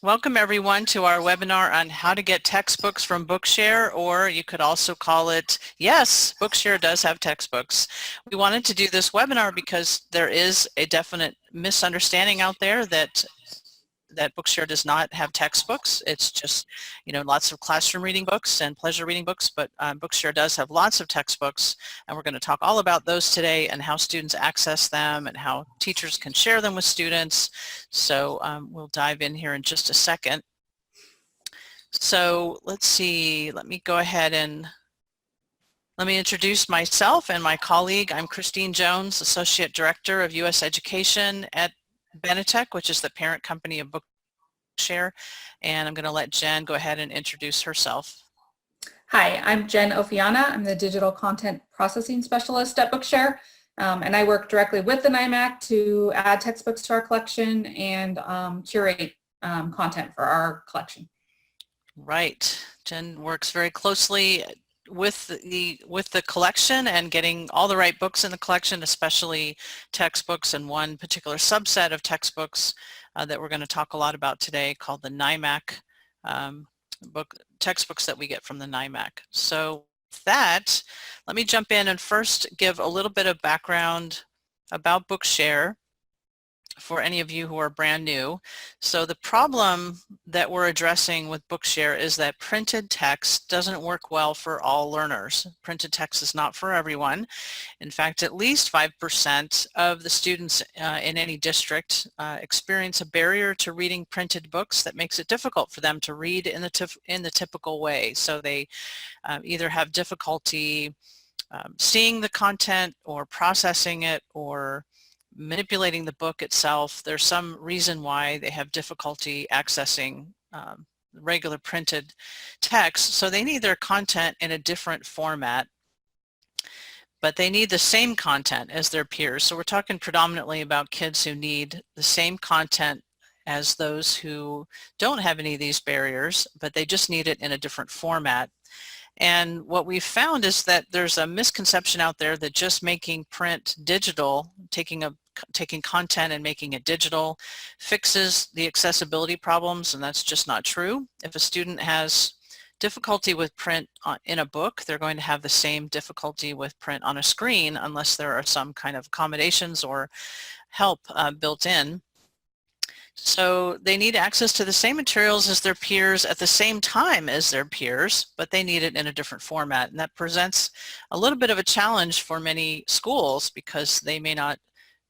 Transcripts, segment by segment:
Welcome everyone to our webinar on how to get textbooks from Bookshare, or you could also call it, yes, Bookshare does have textbooks. We wanted to do this webinar because there is a definite misunderstanding out there that Bookshare does not have textbooks. It's just, lots of classroom reading books and pleasure reading books, but Bookshare does have lots of textbooks, and we're going to talk all about those today and how students access them and how teachers can share them with students. So we'll dive in here in just a second. So let's see, let me go ahead and let me introduce myself and my colleague. I'm Christine Jones, Associate Director of U.S. Education at Benetech, which is the parent company of Bookshare, and I'm going to let Jen go ahead and introduce herself. Hi, I'm Jen Ofiana. I'm the Digital Content Processing Specialist at Bookshare, and I work directly with the NIMAC to add textbooks to our collection and curate content for our collection. Right. Jen works very closely with the collection and getting all the right books in the collection, especially textbooks, and one particular subset of textbooks that we're going to talk a lot about today called the NIMAC textbooks that we get from the NIMAC. So with that, let me jump in and first give a little bit of background about Bookshare for any of you who are brand new. So the problem that we're addressing with Bookshare is that printed text doesn't work well for all learners. Printed text is not for everyone. In fact, at least 5% of the students in any district experience a barrier to reading printed books that makes it difficult for them to read in the typical way. So they either have difficulty seeing the content or processing it or manipulating the book itself. There's some reason why they have difficulty accessing regular printed text, so they need their content in a different format, but they need the same content as their peers. So we're talking predominantly about kids who need the same content as those who don't have any of these barriers, but they just need it in a different format. And what we've found is that there's a misconception out there that just making print digital, taking content and making it digital, fixes the accessibility problems, and that's just not true. If a student has difficulty with print in a book, they're going to have the same difficulty with print on a screen unless there are some kind of accommodations or help built in. So they need access to the same materials as their peers at the same time as their peers, but they need it in a different format. And that presents a little bit of a challenge for many schools because they may not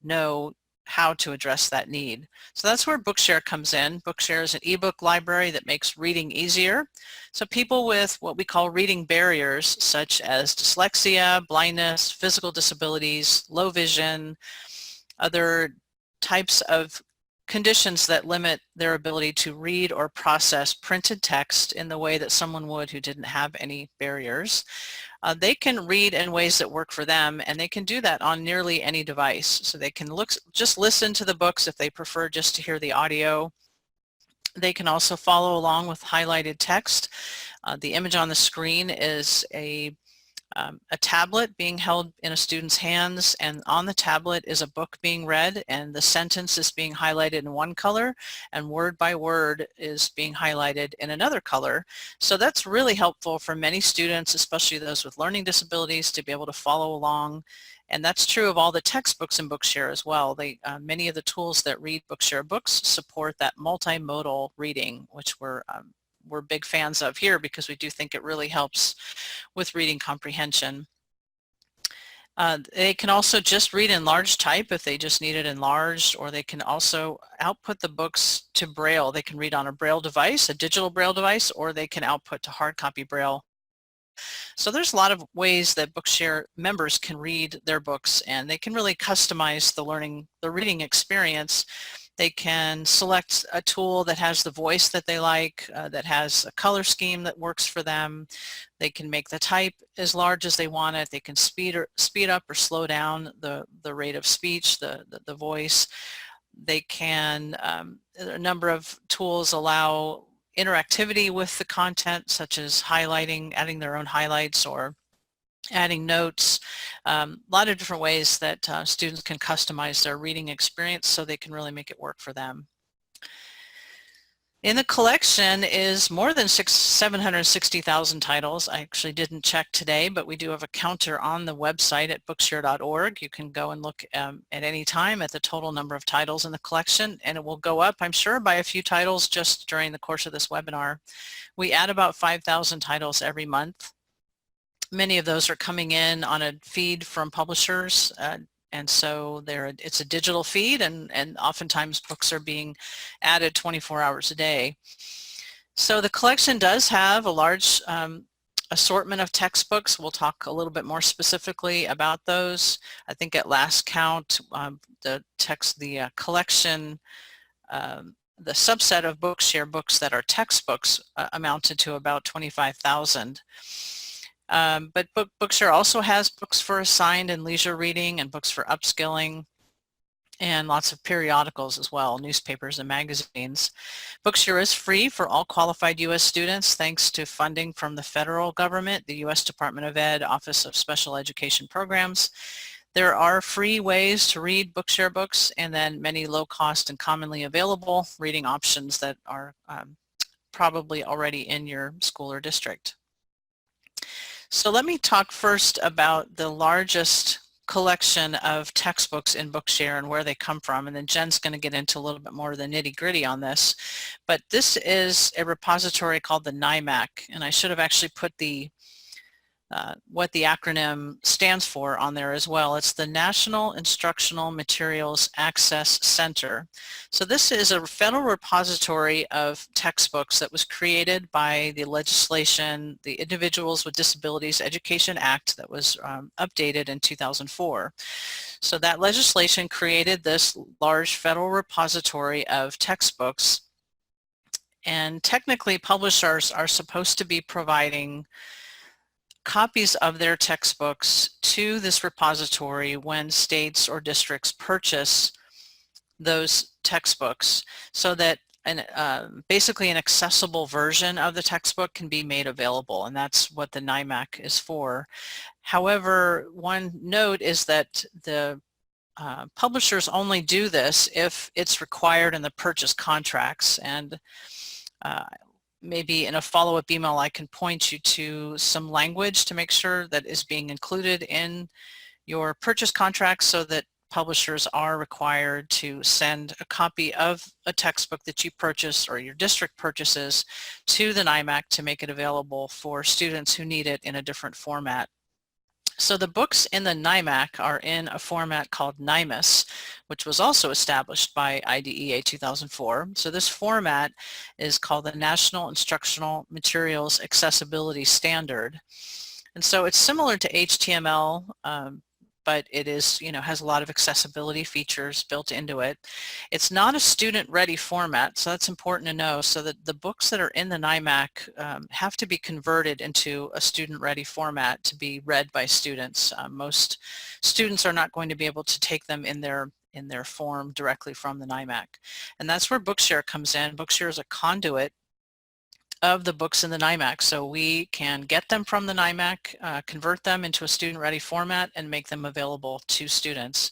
know how to address that need. So that's where Bookshare comes in. Bookshare is an ebook library that makes reading easier. So people with what we call reading barriers, such as dyslexia, blindness, physical disabilities, low vision, other types of conditions that limit their ability to read or process printed text in the way that someone would who didn't have any barriers. They can read in ways that work for them, and they can do that on nearly any device. So they can just listen to the books if they prefer just to hear the audio. They can also follow along with highlighted text. The image on the screen is a tablet being held in a student's hands, and on the tablet is a book being read, and the sentence is being highlighted in one color and word by word is being highlighted in another color. So that's really helpful for many students, especially those with learning disabilities, to be able to follow along. And that's true of all the textbooks in Bookshare as well. Many of the tools that read Bookshare books support that multimodal reading, which we're big fans of here because we do think it really helps with reading comprehension. They can also just read in large type if they just need it enlarged, or they can also output the books to Braille. They can read on a Braille device, a digital Braille device, or they can output to hard copy Braille. So there's a lot of ways that Bookshare members can read their books, and they can really customize the reading experience. They can select a tool that has the voice that they like, that has a color scheme that works for them. They can make the type as large as they want it. They can speed up or slow down the rate of speech, the voice. They can, a number of tools allow interactivity with the content, such as highlighting, adding their own highlights, or adding notes. A lot of different ways that students can customize their reading experience so they can really make it work for them. In the collection is more than 760,000 titles. I actually didn't check today, but we do have a counter on the website at bookshare.org. You can go and look at any time at the total number of titles in the collection, and it will go up, I'm sure, by a few titles just during the course of this webinar. We add about 5,000 titles every month. Many of those are coming in on a feed from publishers, and so it's a digital feed, and oftentimes books are being added 24 hours a day. So the collection does have a large assortment of textbooks. We'll talk a little bit more specifically about those. I think at last count, the collection, the subset of Bookshare books that are textbooks amounted to about 25,000. But Bookshare also has books for assigned and leisure reading and books for upskilling, and lots of periodicals as well, newspapers and magazines. Bookshare is free for all qualified U.S. students thanks to funding from the federal government, the U.S. Department of Ed, Office of Special Education Programs. There are free ways to read Bookshare books, and then many low-cost and commonly available reading options that are probably already in your school or district. So let me talk first about the largest collection of textbooks in Bookshare and where they come from, and then Jen's going to get into a little bit more of the nitty-gritty on this. But this is a repository called the NIMAC, and I should have actually put what the acronym stands for on there as well. It's the National Instructional Materials Access Center. So this is a federal repository of textbooks that was created by the legislation, the Individuals with Disabilities Education Act, that was updated in 2004. So that legislation created this large federal repository of textbooks, and technically publishers are supposed to be providing copies of their textbooks to this repository when states or districts purchase those textbooks, so that basically an accessible version of the textbook can be made available, and that's what the NIMAC is for. However, one note is that the publishers only do this if it's required in the purchase contracts, and maybe in a follow-up email I can point you to some language to make sure that is being included in your purchase contracts, so that publishers are required to send a copy of a textbook that you purchase or your district purchases to the NIMAC to make it available for students who need it in a different format. So the books in the NIMAC are in a format called NIMAS, which was also established by IDEA 2004. So this format is called the National Instructional Materials Accessibility Standard. And so it's similar to HTML, but it is, has a lot of accessibility features built into it. It's not a student-ready format, so that's important to know, so that the books that are in the NIMAC have to be converted into a student-ready format to be read by students. Most students are not going to be able to take them in their form directly from the NIMAC. And that's where Bookshare comes in. Bookshare is a conduit of the books in the NIMAC. So we can get them from the NIMAC, convert them into a student-ready format, and make them available to students.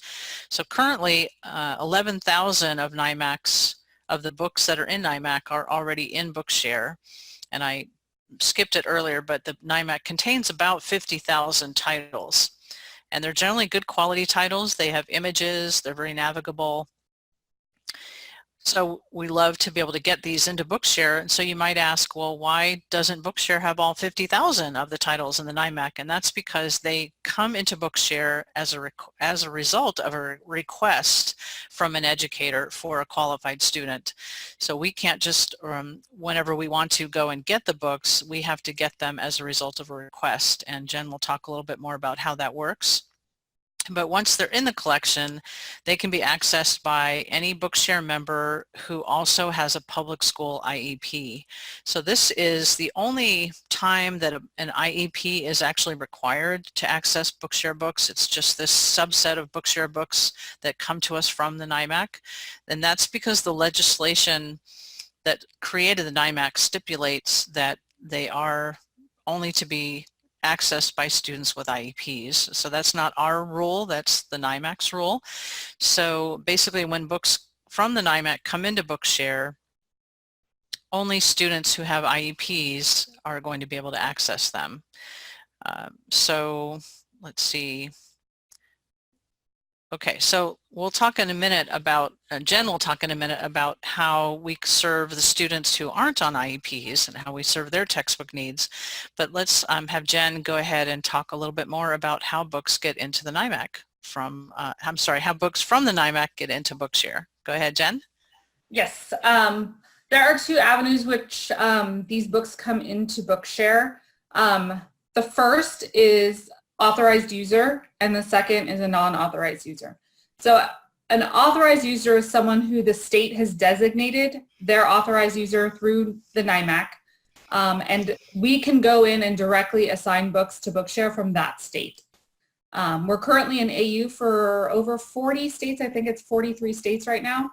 So currently, 11,000 of NIMACs, of the books that are in NIMAC, are already in Bookshare. And I skipped it earlier, but the NIMAC contains about 50,000 titles. And they're generally good quality titles. They have images, they're very navigable. So we love to be able to get these into Bookshare. And so you might ask, well, why doesn't Bookshare have all 50,000 of the titles in the NIMAC? And that's because they come into Bookshare as a result of a request from an educator for a qualified student. So we can't just, whenever we want to go and get the books, we have to get them as a result of a request. And Jen will talk a little bit more about how that works. But once they're in the collection, they can be accessed by any Bookshare member who also has a public school IEP. So this is the only time that an IEP is actually required to access Bookshare books. It's just this subset of Bookshare books that come to us from the NIMAC. And that's because the legislation that created the NIMAC stipulates that they are only to be accessed by students with IEPs. So that's not our rule, that's the NIMAC's rule. So basically when books from the NIMAC come into Bookshare, only students who have IEPs are going to be able to access them. So let's see. Okay, so we'll talk in a minute about, Jen will talk in a minute about how we serve the students who aren't on IEPs and how we serve their textbook needs. But let's have Jen go ahead and talk a little bit more about how books get into the NIMAC from, I'm sorry, how books from the NIMAC get into Bookshare. Go ahead, Jen. Yes, there are two avenues which these books come into Bookshare. The first is authorized user, and the second is a non-authorized user. So an authorized user is someone who the state has designated their authorized user through the NIMAC, and we can go in and directly assign books to Bookshare from that state. We're currently in AU for over 40 states. I think it's 43 states right now.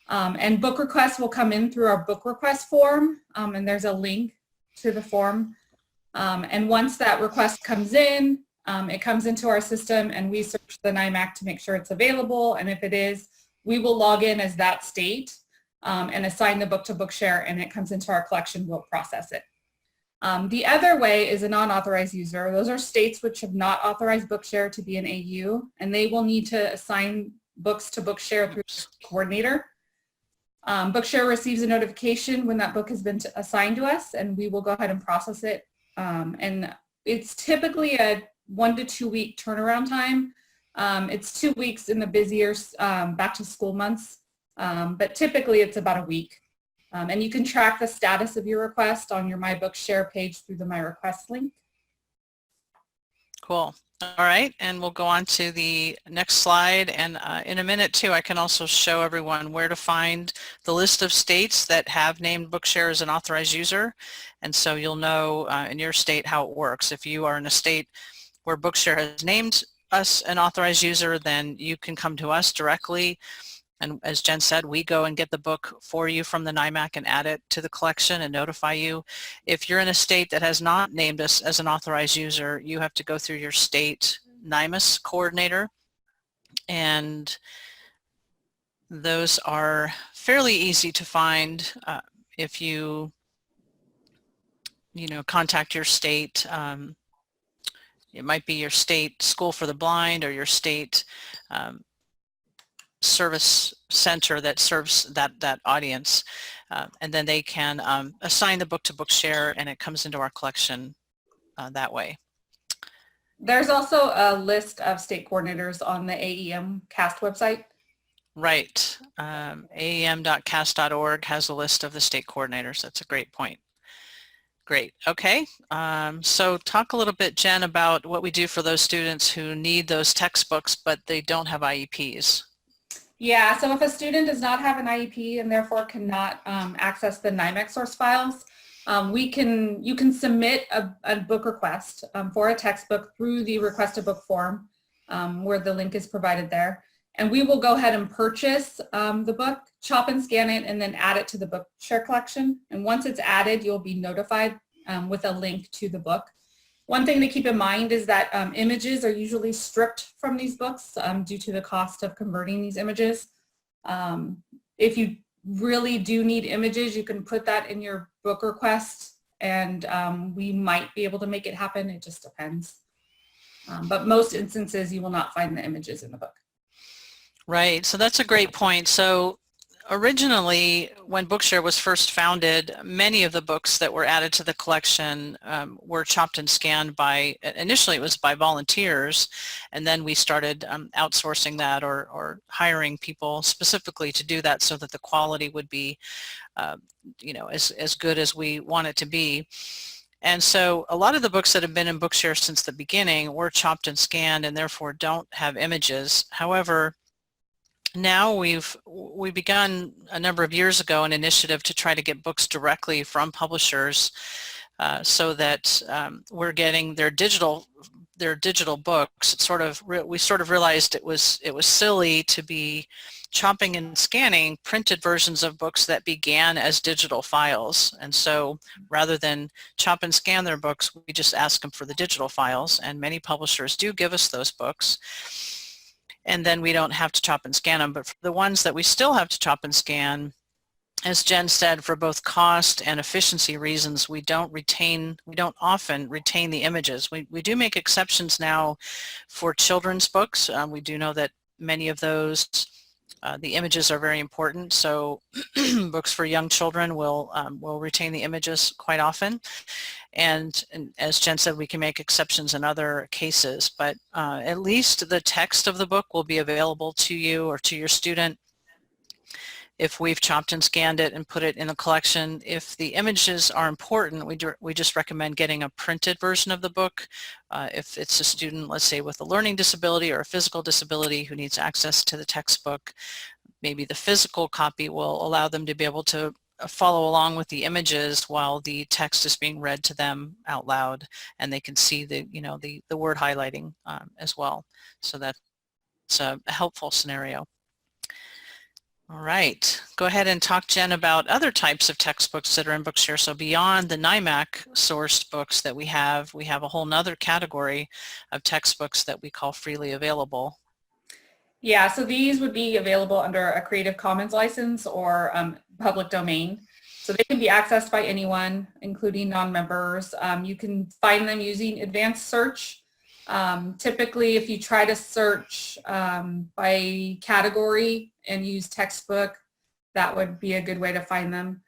And book requests will come in through our book request form, and there's a link to the form. And once that request comes in, it comes into our system and we search the NIMAC to make sure it's available. And if it is, we will log in as that state and assign the book to Bookshare, and it comes into our collection, we'll process it. The other way is a non-authorized user. Those are states which have not authorized Bookshare to be an AU, and they will need to assign books to Bookshare through the coordinator. Bookshare receives a notification when that book has been assigned to us, and we will go ahead and process it. And it's typically a 1 to 2 week turnaround time. It's 2 weeks in the busier back to school months, but typically it's about a week. And you can track the status of your request on your My Bookshare page through the My Request link. Cool. All right, and we'll go on to the next slide, and in a minute too I can also show everyone where to find the list of states that have named Bookshare as an authorized user, and so you'll know in your state how it works. If you are in a state where Bookshare has named us an authorized user, then you can come to us directly, and as Jen said, we go and get the book for you from the NIMAC and add it to the collection and notify you. If you're in a state that has not named us as an authorized user, you have to go through your state NIMAS coordinator, and those are fairly easy to find if you contact your state. It might be your state school for the blind or your state service center that serves that audience, and then they can assign the book to Bookshare, and it comes into our collection that way. There's also a list of state coordinators on the AEM CAST website. Right. aem.cast.org has a list of the state coordinators. That's a great point. Great. Okay. So talk a little bit, Jen, about what we do for those students who need those textbooks, but they don't have IEPs. Yeah, so if a student does not have an IEP and therefore cannot access the NIMAC source files, you can submit a book request for a textbook through the request a book form where the link is provided there. And we will go ahead and purchase the book, chop and scan it, and then add it to the Bookshare collection. And once it's added, you'll be notified with a link to the book. One thing to keep in mind is that images are usually stripped from these books due to the cost of converting these images. If you really do need images, you can put that in your book request, and we might be able to make it happen. It just depends. But most instances, you will not find the images in the book. Right. So that's a great point. So originally, when Bookshare was first founded, many of the books that were added to the collection were chopped and scanned by, initially it was by volunteers, and then we started outsourcing that or hiring people specifically to do that so that the quality would be, as good as we want it to be. And so a lot of the books that have been in Bookshare since the beginning were chopped and scanned and therefore don't have images. However, now we've begun a number of years ago an initiative to try to get books directly from publishers so that we're getting their digital books. We sort of realized it was silly to be chopping and scanning printed versions of books that began as digital files, and so rather than chop and scan their books, we just ask them for the digital files, and many publishers do give us those books. And then we don't have to chop and scan them. But for the ones that we still have to chop and scan, as Jen said, for both cost and efficiency reasons, we don't often retain the images. We do make exceptions now for children's books. We do know that many of those, the images are very important. So books for young children will retain the images quite often. And as Jen said, we can make exceptions in other cases, but at least the text of the book will be available to you or to your student if we've chopped and scanned it and put it in a collection. If the images are important, we just recommend getting a printed version of the book. If it's a student, let's say with a learning disability or a physical disability who needs access to the textbook, maybe the physical copy will allow them to be able to follow along with the images while the text is being read to them out loud, and they can see the word highlighting as well. So that's a helpful scenario. All right, go ahead and talk, Jen, about other types of textbooks that are in Bookshare. So beyond the NIMAC sourced books that we have a whole nother category of textbooks that we call freely available. Yeah, so these would be available under a Creative Commons license or public domain. So they can be accessed by anyone, including non-members. You can find them using advanced search. Typically, if you try to search by category and use textbook, that would be a good way to find them.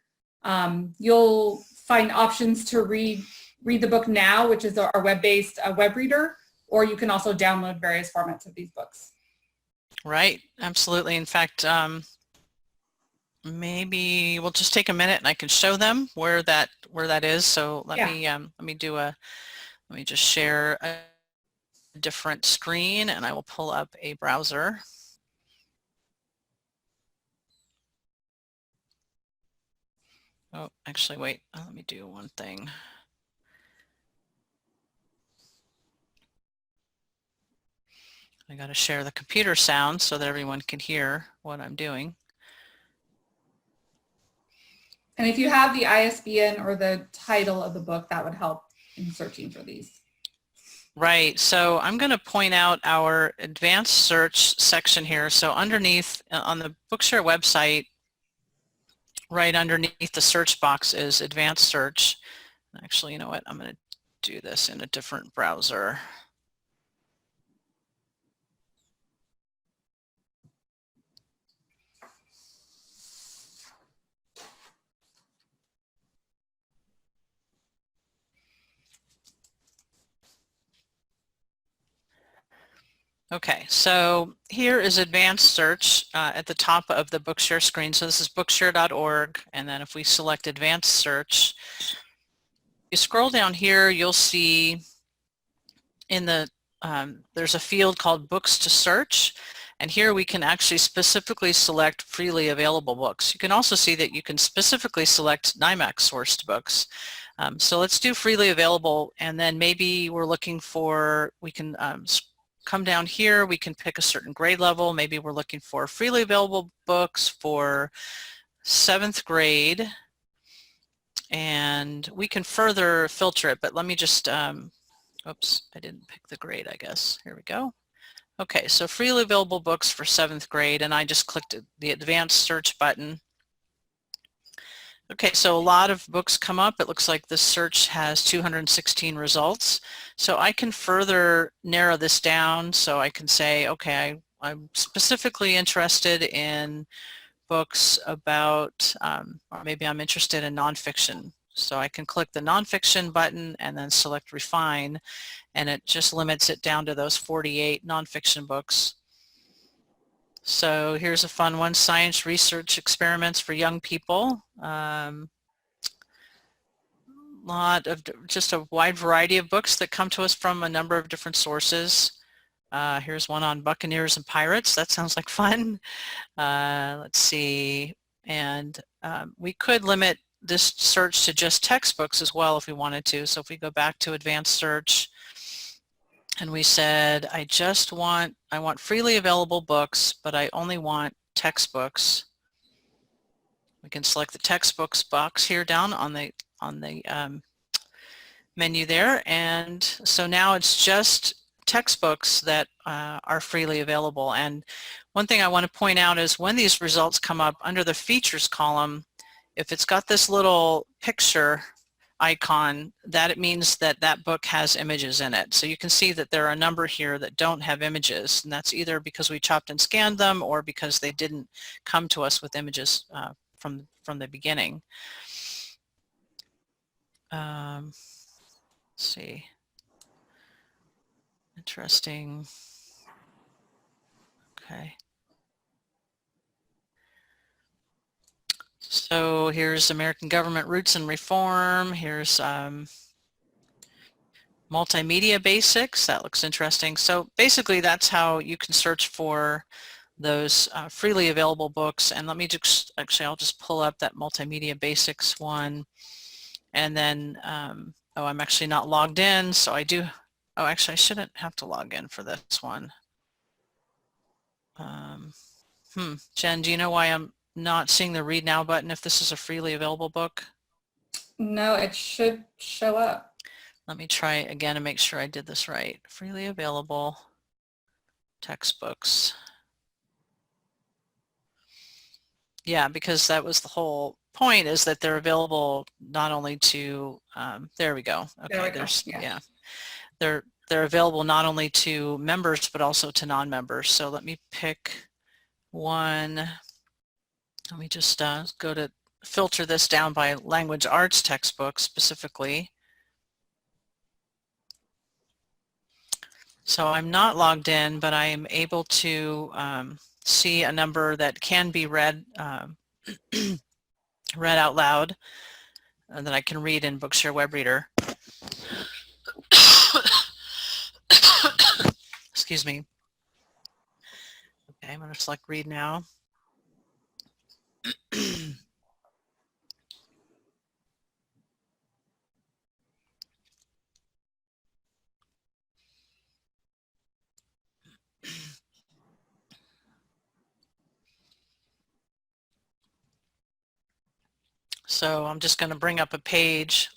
You'll find options to read the book now, which is our web-based web reader, or you can also download various formats of these books. Right, absolutely. In fact, maybe we'll just take a minute and I can show them where that is. So let me just share a different screen and I will pull up a browser. Oh, actually, wait, let me do one thing. I got to share the computer sound so that everyone can hear what I'm doing. And if you have the ISBN or the title of the book, that would help in searching for these. Right, so I'm going to point out our advanced search section here. So underneath on the Bookshare website, right underneath the search box is advanced search. Actually, you know what? I'm going to do this in a different browser. Okay, so here is advanced search at the top of the Bookshare screen. So this is bookshare.org, and then if we select advanced search, you scroll down here, you'll see in the there's a field called books to search, and here we can actually specifically select freely available books. You can also see that you can specifically select NIMAC sourced books. So let's do freely available, and then maybe we're looking for, we can come down here, we can pick a certain grade level. Maybe we're looking for freely available books for 7th grade, and we can further filter it, but let me just, oops, I didn't pick the grade, I guess. Here we go. Okay, so freely available books for 7th grade, and I just clicked the advanced search button. Okay, so a lot of books come up. It looks like this search has 216 results. So I can further narrow this down. So I can say, okay, I'm specifically interested in books about, or maybe I'm interested in nonfiction. So I can click the nonfiction button and then select refine, and it just limits it down to those 48 nonfiction books. So here's a fun one, science research experiments for young people. Lot of just a wide variety of books that come to us from a number of different sources. Here's one on Buccaneers and Pirates. That sounds like fun. Let's see. And we could limit this search to just textbooks as well if we wanted to. So if we go back to advanced search and we said, I want freely available books, but I only want textbooks. We can select the textbooks box here down on the menu there, and so now it's just textbooks that are freely available. And one thing I want to point out is when these results come up under the features column, if it's got this little picture icon, that it means that that book has images in it. So you can see that there are a number here that don't have images, and that's either because we chopped and scanned them or because they didn't come to us with images from the beginning. Let's see. Interesting. Okay. So here's American Government Roots and Reform. Here's Multimedia Basics. That looks interesting. So basically that's how you can search for those freely available books. And let me just, actually I'll just pull up that Multimedia Basics one. And then, oh, I'm actually not logged in, so I do, oh, actually I shouldn't have to log in for this one. Jen, do you know why I'm not seeing the Read Now button if this is a freely available book? No, it should show up. Let me try again and make sure I did this right. Freely available textbooks. Yeah, because that was the whole point, is that they're available not only to, there we go. Okay, There we go. there's, Yeah. yeah. They're available not only to members, but also to non-members. So let me pick one. Let me just go to filter this down by language arts textbook specifically. So I'm not logged in, but I am able to see a number that can be read read out loud that I can read in Bookshare web reader. Excuse me. Okay, I'm going to select Read Now. So I'm just going to bring up a page.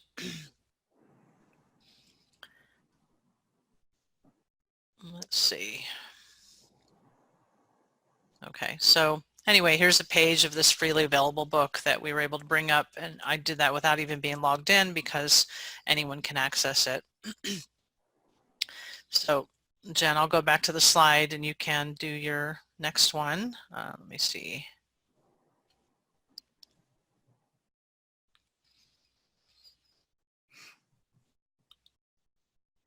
Let's see. Okay, so anyway, here's a page of this freely available book that we were able to bring up, and I did that without even being logged in because anyone can access it. So Jen, I'll go back to the slide and you can do your next one. Let me see.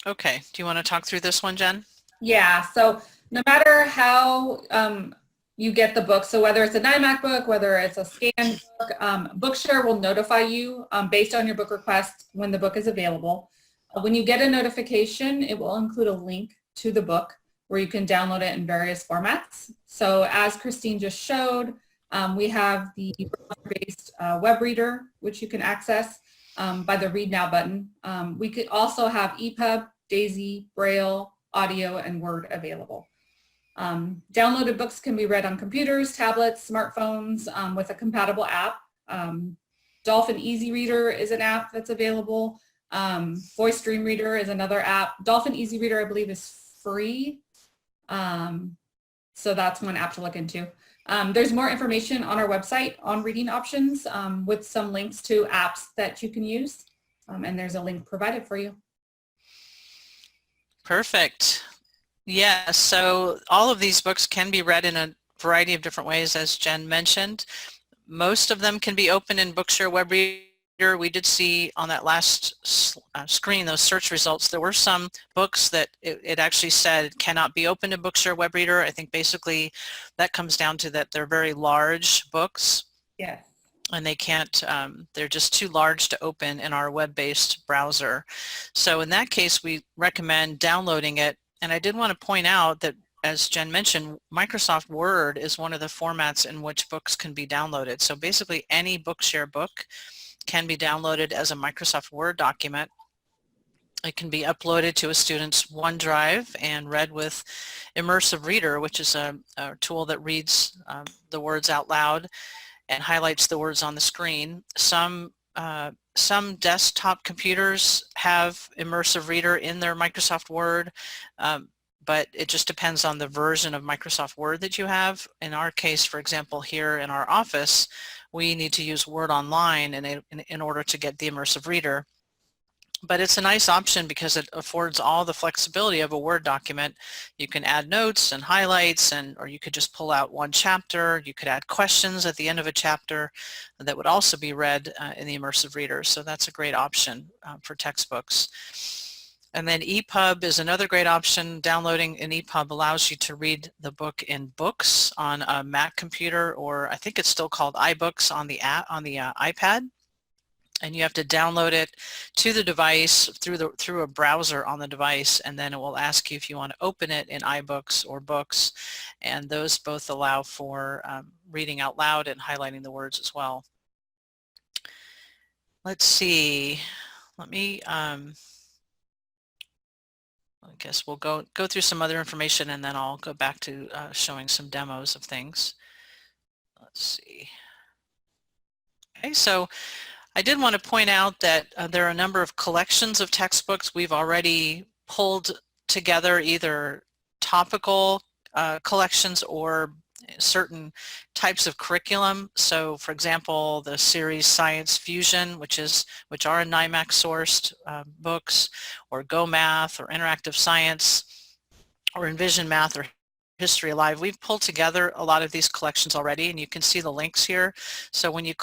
Okay, do you want to talk through this one, Jen? Yeah, so no matter how you get the book, so whether it's a NIMAC book, whether it's a scanned book, Bookshare will notify you based on your book request when the book is available. When you get a notification, it will include a link to the book where you can download it in various formats. So as Christine just showed, we have the browser-based web reader, which you can access by the Read Now button. We could also have EPUB, DAISY, Braille, audio, and Word available. Downloaded books can be read on computers, tablets, smartphones with a compatible app. Dolphin Easy Reader is an app that's available. Voice Dream Reader is another app. Dolphin Easy Reader, I believe, is free. So that's one app to look into. There's more information on our website on reading options with some links to apps that you can use. And there's a link provided for you. Perfect. Yeah, so all of these books can be read in a variety of different ways, as Jen mentioned. Most of them can be opened in Bookshare web reader. We did see on that last screen, those search results, there were some books that it actually said cannot be opened in Bookshare web reader. I think basically that comes down to that they're very large books. Yes. And they can't, they're just too large to open in our web-based browser. So in that case, we recommend downloading it. And I did want to point out that, as Jen mentioned, Microsoft Word is one of the formats in which books can be downloaded. So basically any Bookshare book can be downloaded as a Microsoft Word document. It can be uploaded to a student's OneDrive and read with Immersive Reader, which is a tool that reads the words out loud and highlights the words on the screen. Some desktop computers have Immersive Reader in their Microsoft Word, but it just depends on the version of Microsoft Word that you have. In our case, for example, here in our office, we need to use Word Online in order to get the immersive reader. But it's a nice option because it affords all the flexibility of a Word document. You can add notes and highlights, or you could just pull out one chapter. You could add questions at the end of a chapter that would also be read in the immersive reader. So that's a great option for textbooks. And then EPUB is another great option. Downloading an EPUB allows you to read the book in Books on a Mac computer, or I think it's still called iBooks on the iPad. And you have to download it to the device through a browser on the device, and then it will ask you if you want to open it in iBooks or Books, and those both allow for reading out loud and highlighting the words as well. Let's see. Let me. I guess we'll go through some other information, and then I'll go back to showing some demos of things. Let's see. Okay, so I did want to point out that there are a number of collections of textbooks we've already pulled together, either topical collections or certain types of curriculum. So for example, the series Science Fusion, which are NIMAC sourced books, or Go Math, or Interactive Science, or Envision Math, or History Alive. We've pulled together a lot of these collections already, and you can see the links here. So when you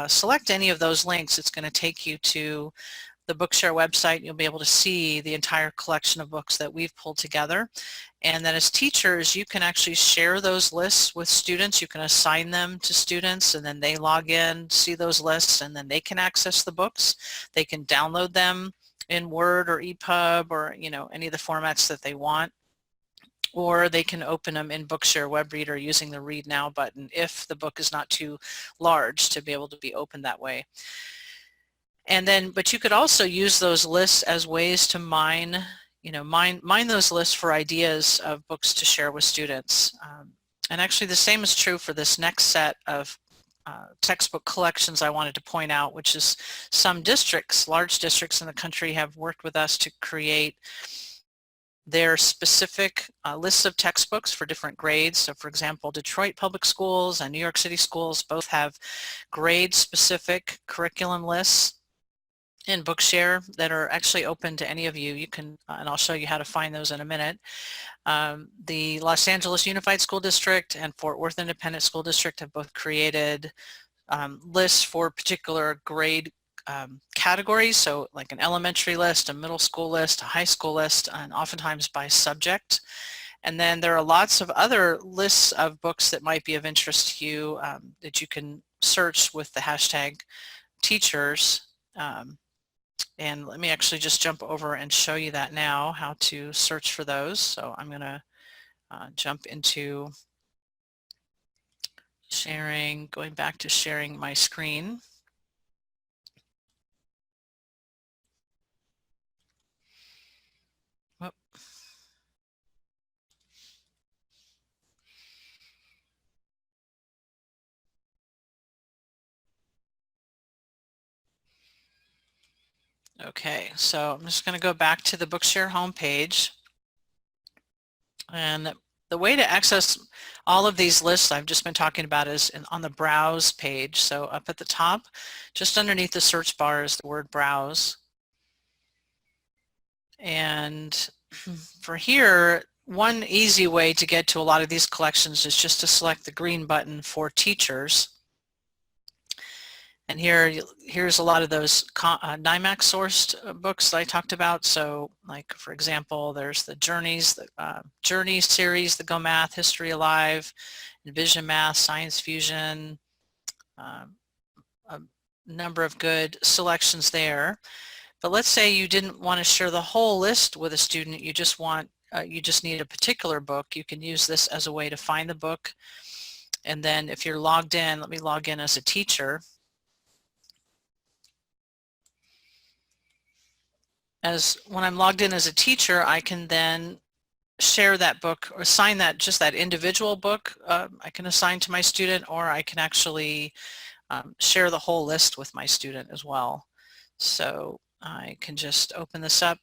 select any of those links, it's going to take you to the Bookshare website. You'll be able to see the entire collection of books that we've pulled together. And then as teachers, you can actually share those lists with students. You can assign them to students, and then they log in, see those lists, and then they can access the books. They can download them in Word or EPUB, or any of the formats that they want. Or they can open them in Bookshare web reader using the Read Now button if the book is not too large to be able to be opened that way. And then, but you could also use those lists as ways to mine those lists for ideas of books to share with students. And actually the same is true for this next set of textbook collections I wanted to point out, which is some districts, large districts in the country, have worked with us to create their specific lists of textbooks for different grades. So for example, Detroit Public Schools and New York City Schools both have grade-specific curriculum lists in Bookshare that are actually open to any of you. You can, and I'll show you how to find those in a minute. The Los Angeles Unified School District and Fort Worth Independent School District have both created lists for particular grade categories, so like an elementary list, a middle school list, a high school list, and oftentimes by subject. And then there are lots of other lists of books that might be of interest to you that you can search with the hashtag teachers. And let me actually just jump over and show you that now, how to search for those. So I'm going to jump into sharing, going back to sharing my screen. Okay, so I'm just going to go back to the Bookshare homepage. And the way to access all of these lists I've just been talking about is on the Browse page. So up at the top, just underneath the search bar is the word Browse. And for here, one easy way to get to a lot of these collections is just to select the green button for teachers. And here's a lot of those NIMAC sourced books that I talked about. So like, for example, there's the Journeys, the Journey series, the Go Math, History Alive, Envision Math, Science Fusion, a number of good selections there. But let's say you didn't want to share the whole list with a student, you just need a particular book. You can use this as a way to find the book. And then if you're logged in, let me log in as a teacher. When I'm logged in as a teacher, I can then share that book or assign just that individual book I can assign to my student, or I can actually share the whole list with my student as well. So I can just open this up.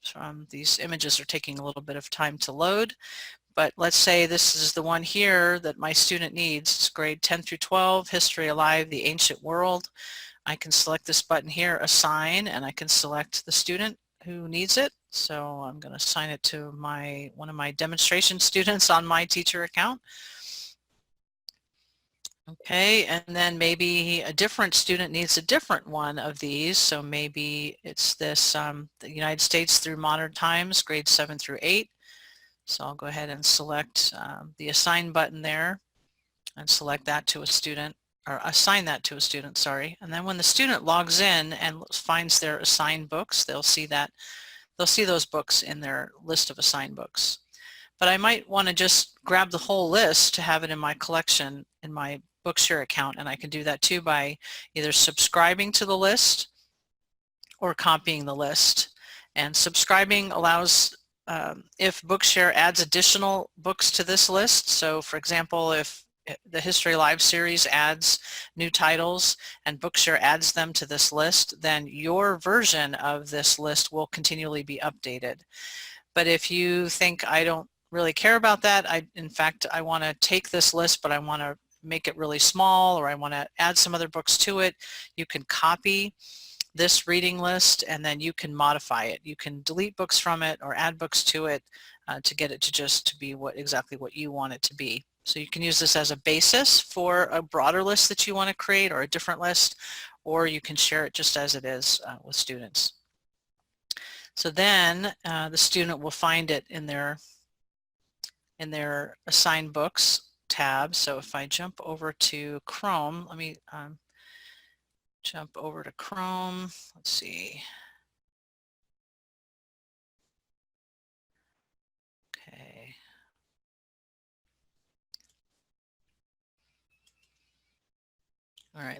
These images are taking a little bit of time to load, But let's say this is the one here that my student needs. It's grade 10 through 12, History Alive, the Ancient World. I can select this button here, Assign, and I can select the student who needs it. So I'm going to assign it to one of my demonstration students on my teacher account. Okay, and then maybe a different student needs a different one of these. So maybe it's this, the United States through Modern Times, grades 7 through 8. So I'll go ahead and select the Assign button there and select that to a student, or assign that to a student, sorry. And then when the student logs in and finds their assigned books, they'll see those books in their list of assigned books. But I might want to just grab the whole list to have it in my collection in my Bookshare account, and I can do that too by either subscribing to the list or copying the list. And subscribing allows if Bookshare adds additional books to this list. So for example, if the History Live series adds new titles and Bookshare adds them to this list, then your version of this list will continually be updated. But if you think I don't really care about that, in fact I want to take this list but I want to make it really small, or I want to add some other books to it, you can copy this reading list and then you can modify it. You can delete books from it or add books to it to get it to be exactly what you want it to be. So you can use this as a basis for a broader list that you want to create, or a different list, or you can share it just as it is with students. So then the student will find it in their assigned books tab. So if I jump over to Chrome, let me jump over to Chrome. Let's see. Okay. All right,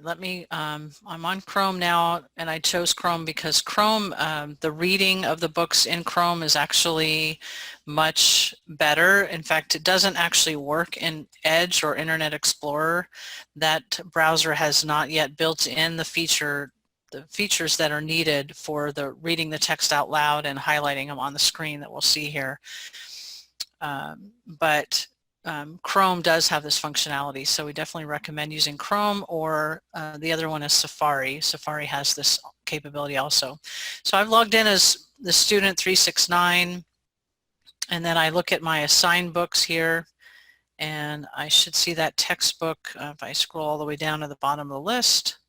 I'm on Chrome now, and I chose Chrome because Chrome, the reading of the books in Chrome is actually much better. In fact, it doesn't actually work in Edge or Internet Explorer. That browser has not yet built in the features that are needed for reading the text out loud and highlighting them on the screen that we'll see here. But Chrome does have this functionality, so we definitely recommend using Chrome, or the other one is Safari. Safari has this capability also. So I've logged in as the student 369, and then I look at my assigned books here, and I should see that textbook if I scroll all the way down to the bottom of the list.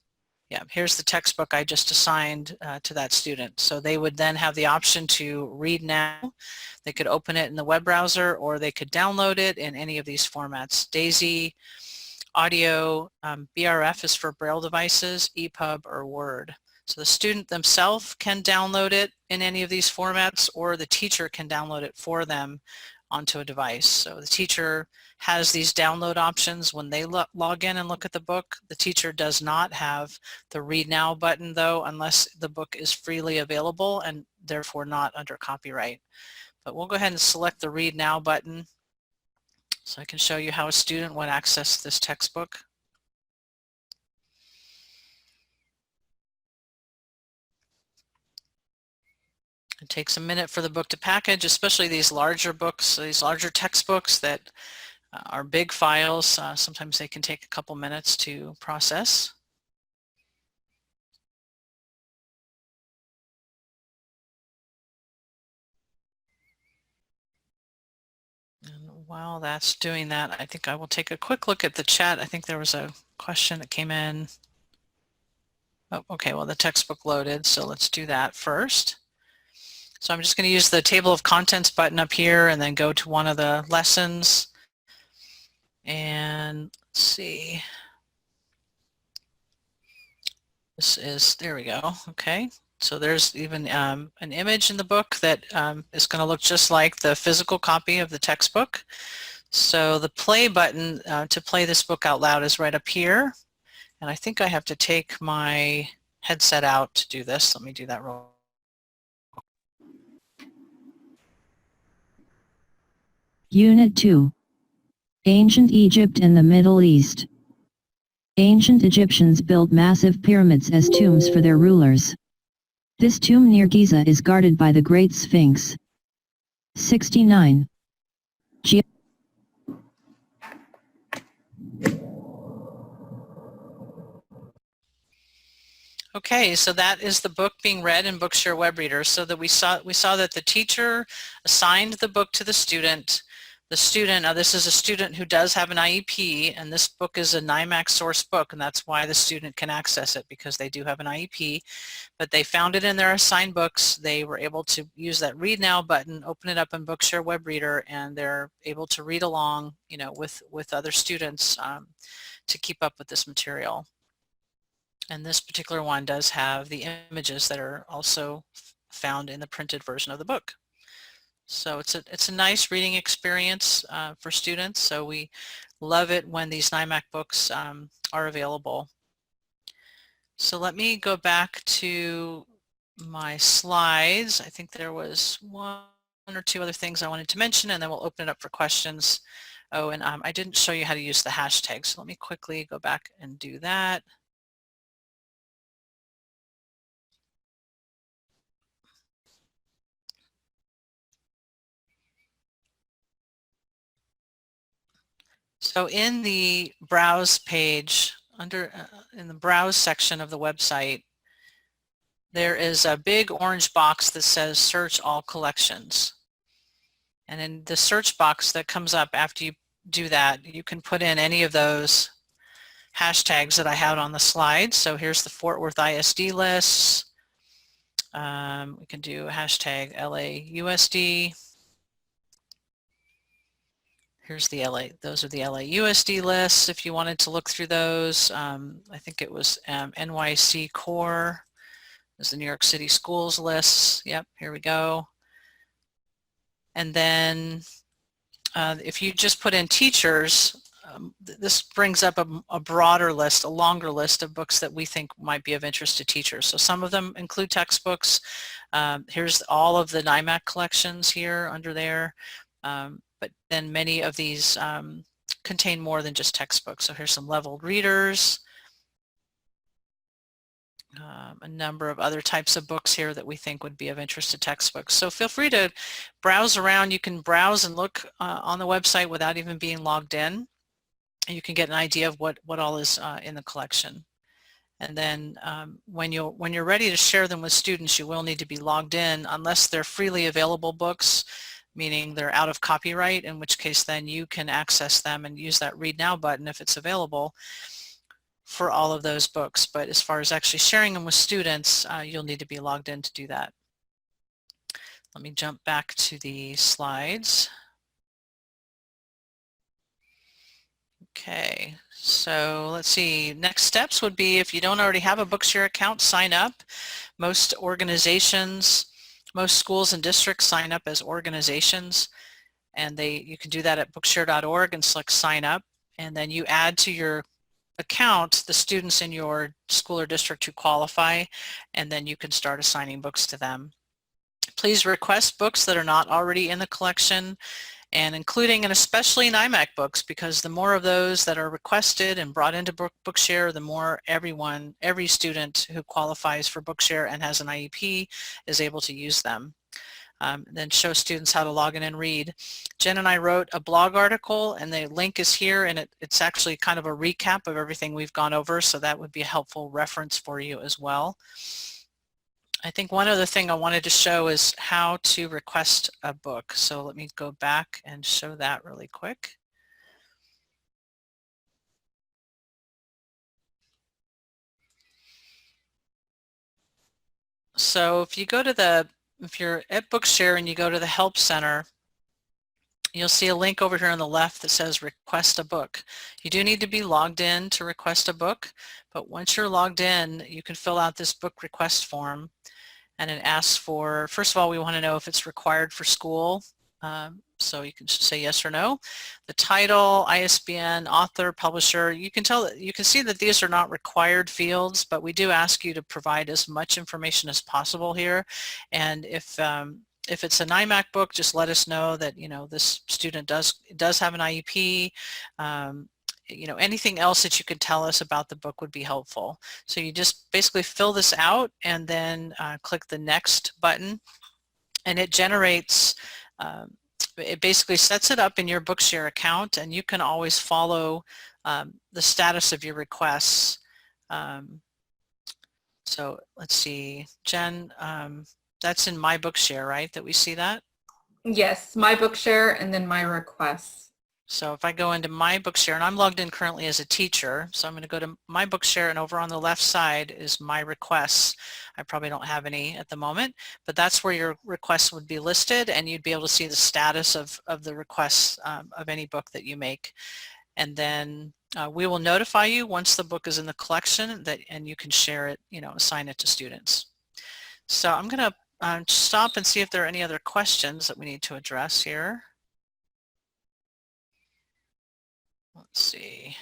Yeah, here's the textbook I just assigned to that student. So they would then have the option to read now. They could open it in the web browser, or they could download it in any of these formats. DAISY, audio, BRF is for Braille devices, EPUB, or Word. So the student themselves can download it in any of these formats, or the teacher can download it for them onto a device. So the teacher has these download options when they log in and look at the book. The teacher does not have the Read Now button though, unless the book is freely available and therefore not under copyright. But we'll go ahead and select the Read Now button so I can show you how a student would access this textbook. It takes a minute for the book to package, especially these larger books, these larger textbooks that are big files. Sometimes they can take a couple minutes to process. And while that's doing that, I think I will take a quick look at the chat. I think there was a question that came in. Oh, okay, well the textbook loaded, so let's do that first. So I'm just going to use the table of contents button up here and then go to one of the lessons. And let's see. There we go. Okay. So there's even an image in the book that is going to look just like the physical copy of the textbook. So the play button to play this book out loud is right up here. And I think I have to take my headset out to do this. Let me do that real. Unit 2. Ancient Egypt and the Middle East. Ancient Egyptians built massive pyramids as tombs for their rulers. This tomb near Giza is guarded by the Great Sphinx. 69. Okay, so that is the book being read in Bookshare web reader. So that we saw that the teacher assigned the book to the student. The student, now this is a student who does have an IEP, and this book is a NIMAC source book, and that's why the student can access it, because they do have an IEP. But they found it in their assigned books. They were able to use that Read Now button, open it up in Bookshare web reader, and they're able to read along, you know, with other students to keep up with this material. And this particular one does have the images that are also found in the printed version of the book. So it's a nice reading experience for students. So we love it when these NIMAC books are available. So let me go back to my slides. I think there was one or two other things I wanted to mention, and then we'll open it up for questions. Oh, and I didn't show you how to use the hashtag, so let me quickly go back and do that. So in the browse page, in the browse section of the website, there is a big orange box that says search all collections. And in the search box that comes up after you do that, you can put in any of those hashtags that I had on the slide. So here's the Fort Worth ISD lists. We can do hashtag LAUSD. Here's the those are the LAUSD lists if you wanted to look through those. I think it was NYC Core. There's the New York City Schools lists. Yep, here we go. And then if you just put in teachers, this brings up a broader list, a longer list of books that we think might be of interest to teachers. So some of them include textbooks. Here's all of the NIMAC collections here under there. But then many of these contain more than just textbooks. So here's some leveled readers, a number of other types of books here that we think would be of interest to textbooks. So feel free to browse around. You can browse and look on the website without even being logged in. You can get an idea of what all is in the collection. And then when you're ready to share them with students, you will need to be logged in unless they're freely available books, meaning they're out of copyright, in which case then you can access them and use that Read Now button if it's available for all of those books. But as far as actually sharing them with students, you'll need to be logged in to do that. Let me jump back to the slides. Okay, so let's see. Next steps would be, if you don't already have a Bookshare account, sign up. Most organizations, most schools and districts sign up as organizations, and you can do that at bookshare.org and select sign up, and then you add to your account the students in your school or district who qualify, and then you can start assigning books to them. Please request books that are not already in the collection, and including and especially NIMAC books, because the more of those that are requested and brought into Bookshare, the more every student who qualifies for Bookshare and has an IEP is able to use them. Then show students how to log in and read. Jen and I wrote a blog article, and the link is here, and it's actually kind of a recap of everything we've gone over, so that would be a helpful reference for you as well. I think one other thing I wanted to show is how to request a book. So let me go back and show that really quick. So if you go to if you're at Bookshare and you go to the Help Center, you'll see a link over here on the left that says request a book. You do need to be logged in to request a book, but once you're logged in, you can fill out this book request form. And it asks for, first of all, we want to know if it's required for school. So you can say yes or no. The title, ISBN, author, publisher, you can see that these are not required fields, but we do ask you to provide as much information as possible here. And if it's a NIMAC book, just let us know that, you know, this student does have an IEP. You know, anything else that you could tell us about the book would be helpful. So you just basically fill this out and then click the next button, and it generates, it basically sets it up in your Bookshare account, and you can always follow the status of your requests So let's see, Jen, that's in My Bookshare, right, that we see that? Yes, my Bookshare and then my requests. So if I go into My Bookshare, and I'm logged in currently as a teacher, so I'm going to go to My Bookshare, and over on the left side is My Requests. I probably don't have any at the moment, but that's where your requests would be listed, and you'd be able to see the status of the requests of any book that you make. And then we will notify you once the book is in the collection, and you can share it, assign it to students. So I'm going to stop and see if there are any other questions that we need to address here. Let's see.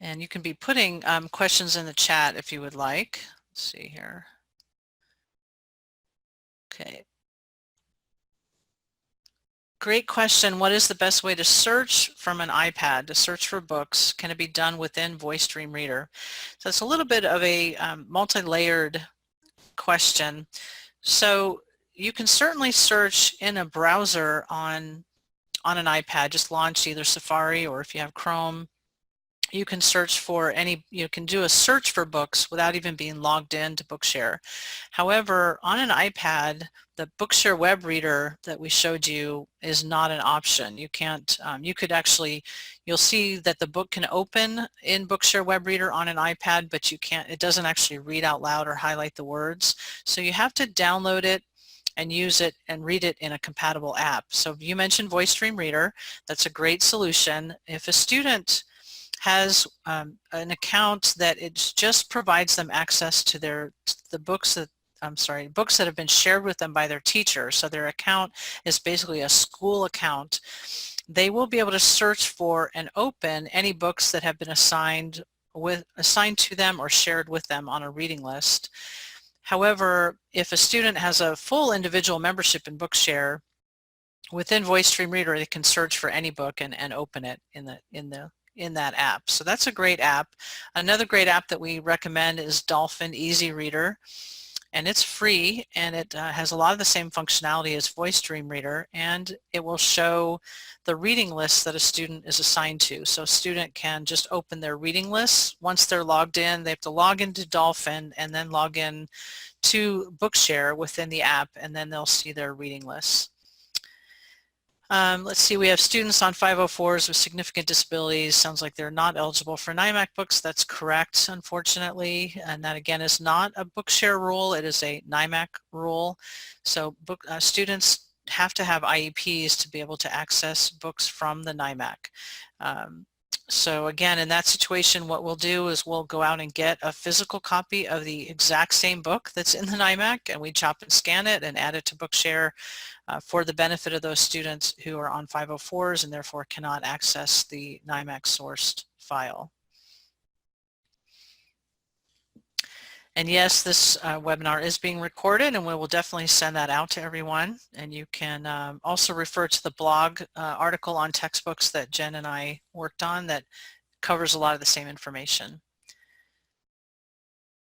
And you can be putting questions in the chat if you would like. Let's see here. Okay. Great question. What is the best way to search from an iPad, to search for books? Can it be done within VoiceStream Reader? So it's a little bit of a multi-layered question. So you can certainly search in a browser on an iPad. Just launch either Safari, or if you have Chrome, you can search for you can do a search for books without even being logged in to Bookshare. However, on an iPad, the Bookshare web reader that we showed you is not an option. You can't, you'll see that the book can open in Bookshare web reader on an iPad, but it doesn't actually read out loud or highlight the words. So you have to download it and use it and read it in a compatible app. So you mentioned VoiceStream Reader. That's a great solution. If a student has an account that it just provides them access to the books that books that have been shared with them by their teacher. So their account is basically a school account. They will be able to search for and open any books that have been assigned to them or shared with them on a reading list. However, if a student has a full individual membership in Bookshare, within VoiceStream Reader, they can search for any book and open it in that app. So that's a great app. Another great app that we recommend is Dolphin Easy Reader, and it's free, and it has a lot of the same functionality as VoiceStream Reader, and it will show the reading list that a student is assigned to. So a student can just open their reading list. Once they're logged in, they have to log into Dolphin and then log in to Bookshare within the app, and then they'll see their reading lists. Let's see, we have students on 504s with significant disabilities. Sounds like they're not eligible for NIMAC books. That's correct, unfortunately. And that, again, is not a Bookshare rule. It is a NIMAC rule. So students have to have IEPs to be able to access books from the NIMAC. So again, in that situation, what we'll do is we'll go out and get a physical copy of the exact same book that's in the NIMAC, and we chop and scan it and add it to Bookshare for the benefit of those students who are on 504s and therefore cannot access the NIMAC sourced file. And yes, this webinar is being recorded, and we will definitely send that out to everyone. And you can also refer to the blog article on textbooks that Jen and I worked on that covers a lot of the same information.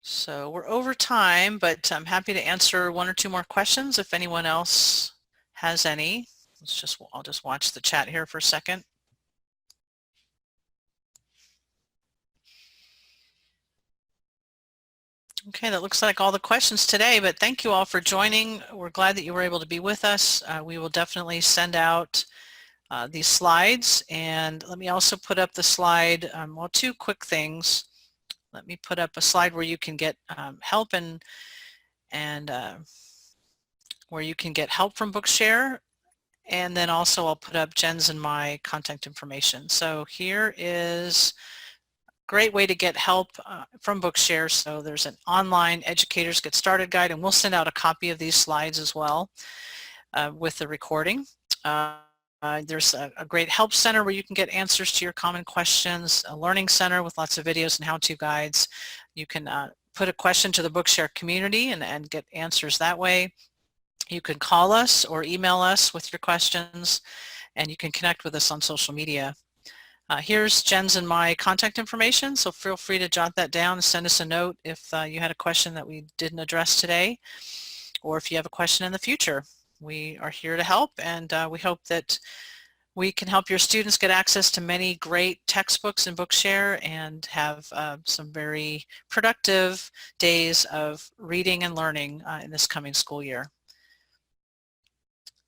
So we're over time, but I'm happy to answer one or two more questions if anyone else has any. I'll just watch the chat here for a second. Okay, that looks like all the questions today, but thank you all for joining. We're glad that you were able to be with us. We will definitely send out these slides, and let me also put up the slide, well, two quick things. Let me put up a slide where you can get help and where you can get help from Bookshare, and then also I'll put up Jen's and my contact information. So here is great way to get help from Bookshare. So there's an online Educators Get Started guide, and we'll send out a copy of these slides as well with the recording. There's a great help center where you can get answers to your common questions, a learning center with lots of videos and how-to guides. You can put a question to the Bookshare community and get answers that way. You can call us or email us with your questions, and you can connect with us on social media. Here's Jen's and my contact information, so feel free to jot that down and send us a note if you had a question that we didn't address today, or if you have a question in the future. We are here to help, and we hope that we can help your students get access to many great textbooks in Bookshare and have some very productive days of reading and learning in this coming school year.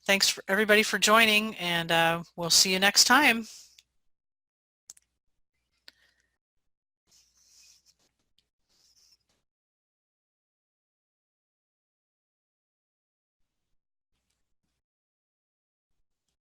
Thanks for everybody for joining, and we'll see you next time.